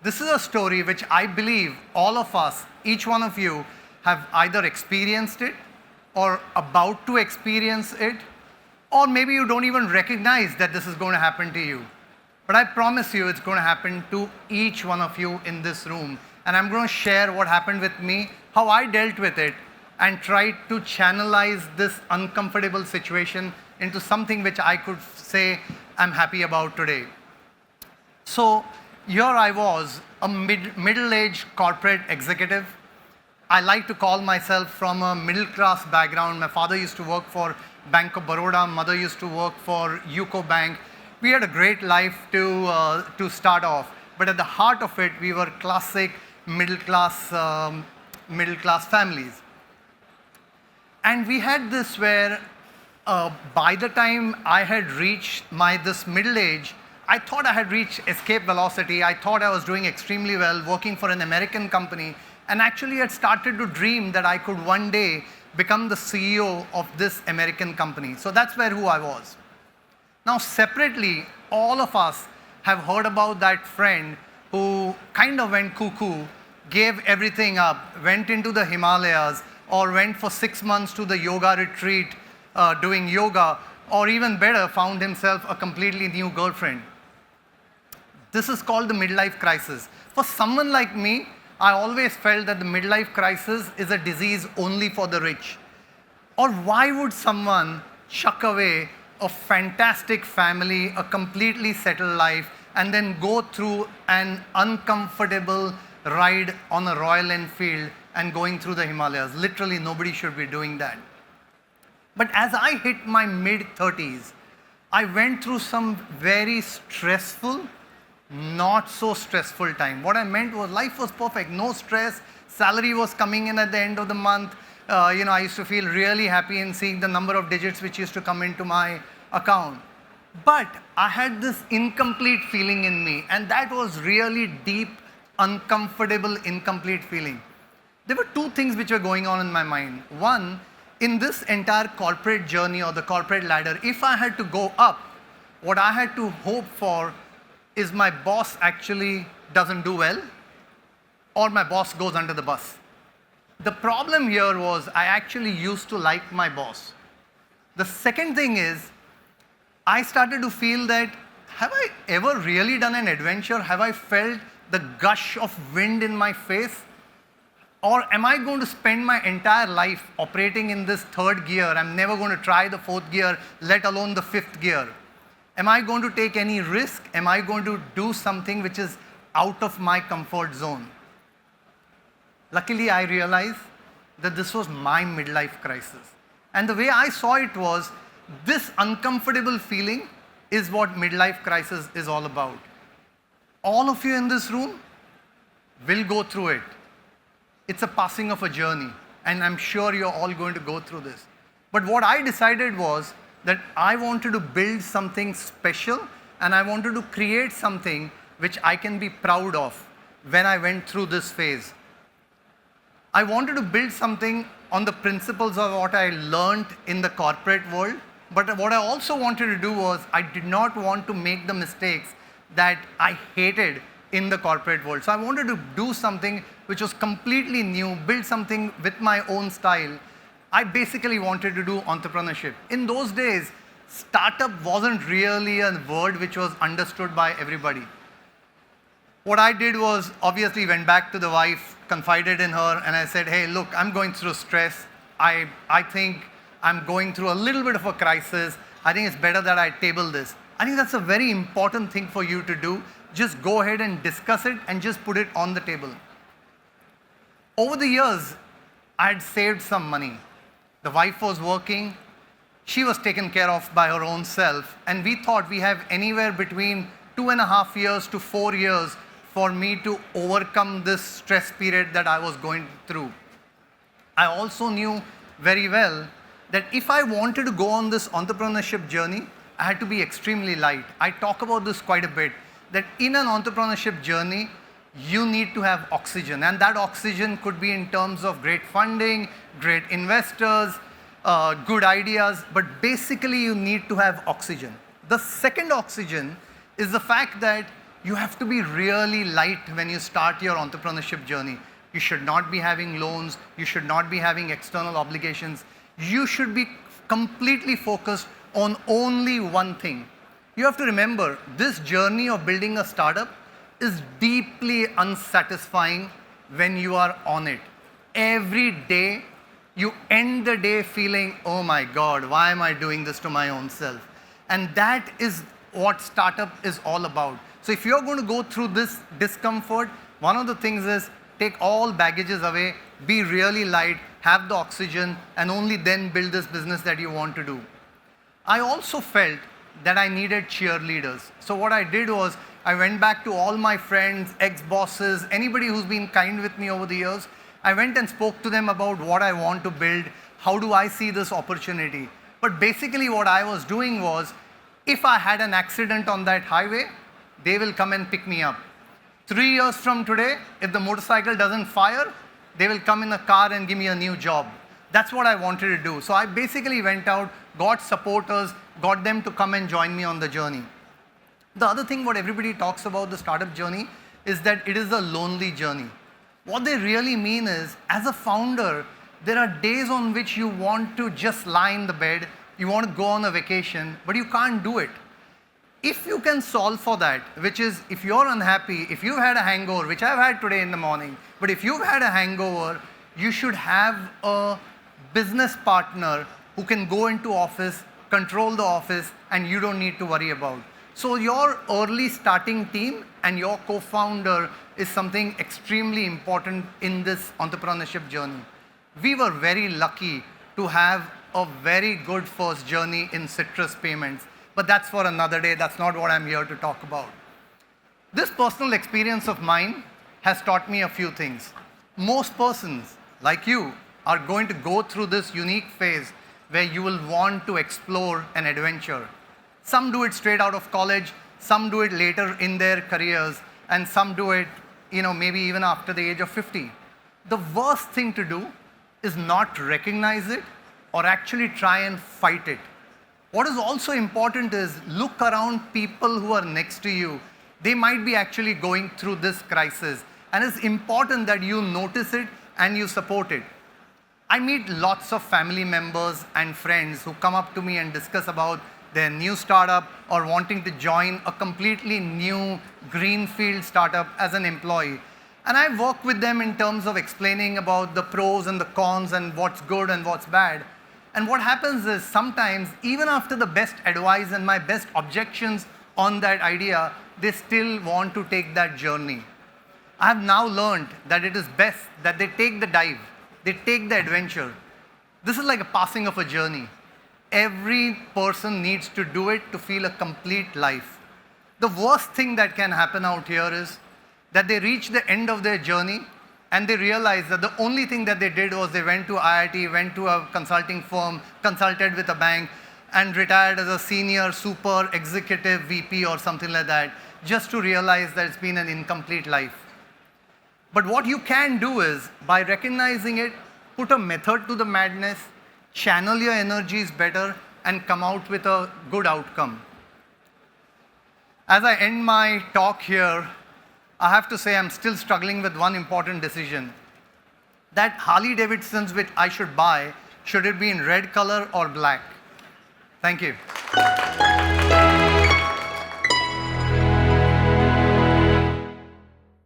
This is a story which I believe all of us, each one of you, have either experienced it or about to experience it, or maybe you don't even recognize that this is going to happen to you. But I promise you it's going to happen to each one of you in this room. And I'm going to share what happened with me, how I dealt with it, and tried to channelize this uncomfortable situation into something which I could say I'm happy about today. So here I was, a middle-aged corporate executive. I like to call myself from a middle-class background. My father used to work for Bank of Baroda, mother used to work for UCO Bank. We had a great life to start off, but at the heart of it, we were classic middle-class families. And we had this where by the time I had reached this middle age, I thought I had reached escape velocity. I thought I was doing extremely well, working for an American company, and actually had started to dream that I could one day become the CEO of this American company. So that's who I was. Now, separately, all of us have heard about that friend who kind of went cuckoo, gave everything up, went into the Himalayas, or went for 6 months to the yoga retreat doing yoga, or even better, found himself a completely new girlfriend. This is called the midlife crisis. For someone like me, I always felt that the midlife crisis is a disease only for the rich. Or why would someone chuck away a fantastic family, a completely settled life, and then go through an uncomfortable ride on a Royal Enfield and going through the Himalayas? Literally, nobody should be doing that. But as I hit my mid-30s, I went through some very stressful, not so stressful time. What I meant was life was perfect, no stress, salary was coming in at the end of the month. I used to feel really happy in seeing the number of digits which used to come into my account. But I had this incomplete feeling in me, and that was really deep, uncomfortable, incomplete feeling. There were two things which were going on in my mind. One, in this entire corporate journey or the corporate ladder, if I had to go up, what I had to hope for is my boss actually doesn't do well, or my boss goes under the bus. The problem here was I actually used to like my boss. The second thing is, I started to feel that, have I ever really done an adventure? Have I felt the gush of wind in my face? Or am I going to spend my entire life operating in this third gear? I'm never going to try the fourth gear, let alone the fifth gear. Am I going to take any risk? Am I going to do something which is out of my comfort zone? Luckily, I realized that this was my midlife crisis. And the way I saw it was, this uncomfortable feeling is what midlife crisis is all about. All of you in this room will go through it. It's a passing of a journey, and I'm sure you're all going to go through this. But what I decided was that I wanted to build something special, and I wanted to create something which I can be proud of when I went through this phase. I wanted to build something on the principles of what I learned in the corporate world, but what I also wanted to do was I did not want to make the mistakes that I hated in the corporate world. So I wanted to do something which was completely new, build something with my own style. I basically wanted to do entrepreneurship. In those days, startup wasn't really a word which was understood by everybody. What I did was obviously went back to the wife, confided in her, and I said, hey, look, I'm going through stress. I think I'm going through a little bit of a crisis. I think it's better that I table this. I think that's a very important thing for you to do. Just go ahead and discuss it and just put it on the table. Over the years, I had saved some money. The wife was working. She was taken care of by her own self. And we thought we have anywhere between 2.5 years to 4 years for me to overcome this stress period that I was going through. I also knew very well that if I wanted to go on this entrepreneurship journey, I had to be extremely light. I talk about this quite a bit, that in an entrepreneurship journey, you need to have oxygen. And that oxygen could be in terms of great funding, great investors, good ideas, but basically you need to have oxygen. The second oxygen is the fact that You have to be really light when you start your entrepreneurship journey. You should not be having loans. You should not be having external obligations. You should be completely focused on only one thing. You have to remember, this journey of building a startup is deeply unsatisfying when you are on it. Every day, you end the day feeling, oh my God, why am I doing this to my own self? And that is what startup is all about. So if you're going to go through this discomfort, one of the things is take all baggages away, be really light, have the oxygen, and only then build this business that you want to do. I also felt that I needed cheerleaders. So what I did was, I went back to all my friends, ex-bosses, anybody who's been kind with me over the years. I went and spoke to them about what I want to build, how do I see this opportunity. But basically what I was doing was, if I had an accident on that highway, they will come and pick me up. 3 years from today, if the motorcycle doesn't fire, they will come in a car and give me a new job. That's what I wanted to do. So I basically went out, got supporters, got them to come and join me on the journey. The other thing what everybody talks about the startup journey is that it is a lonely journey. What they really mean is, as a founder, there are days on which you want to just lie in the bed, you want to go on a vacation, but you can't do it. If you can solve for that, which is if you're unhappy, if you've had a hangover, which I've had today in the morning, but if you've had a hangover, you should have a business partner who can go into office, control the office, and you don't need to worry about. So your early starting team and your co-founder is something extremely important in this entrepreneurship journey. We were very lucky to have a very good first journey in citrus payments, but that's for another day. That's not what I'm here to talk about. This personal experience of mine has taught me a few things. Most persons, like you, are going to go through this unique phase where you will want to explore an adventure. Some do it straight out of college, some do it later in their careers, and some do it, maybe even after the age of 50. The worst thing to do is not recognize it or actually try and fight it. What is also important is look around people who are next to you. They might be actually going through this crisis, and it's important that you notice it and you support it. I meet lots of family members and friends who come up to me and discuss about their new startup or wanting to join a completely new greenfield startup as an employee. And I work with them in terms of explaining about the pros and the cons and what's good and what's bad. And what happens is sometimes, even after the best advice and my best objections on that idea, they still want to take that journey. I have now learned that it is best that they take the dive, they take the adventure. This is like a passing of a journey. Every person needs to do it to feel a complete life. The worst thing that can happen out here is that they reach the end of their journey and they realize that the only thing that they did was they went to IIT, went to a consulting firm, consulted with a bank, and retired as a senior super executive VP or something like that, just to realize that it's been an incomplete life. But what you can do is, by recognizing it, put a method to the madness, channel your energies better, and come out with a good outcome. As I end my talk here, I have to say I'm still struggling with one important decision. That Harley Davidsons which I should buy, should it be in red color or black? Thank you.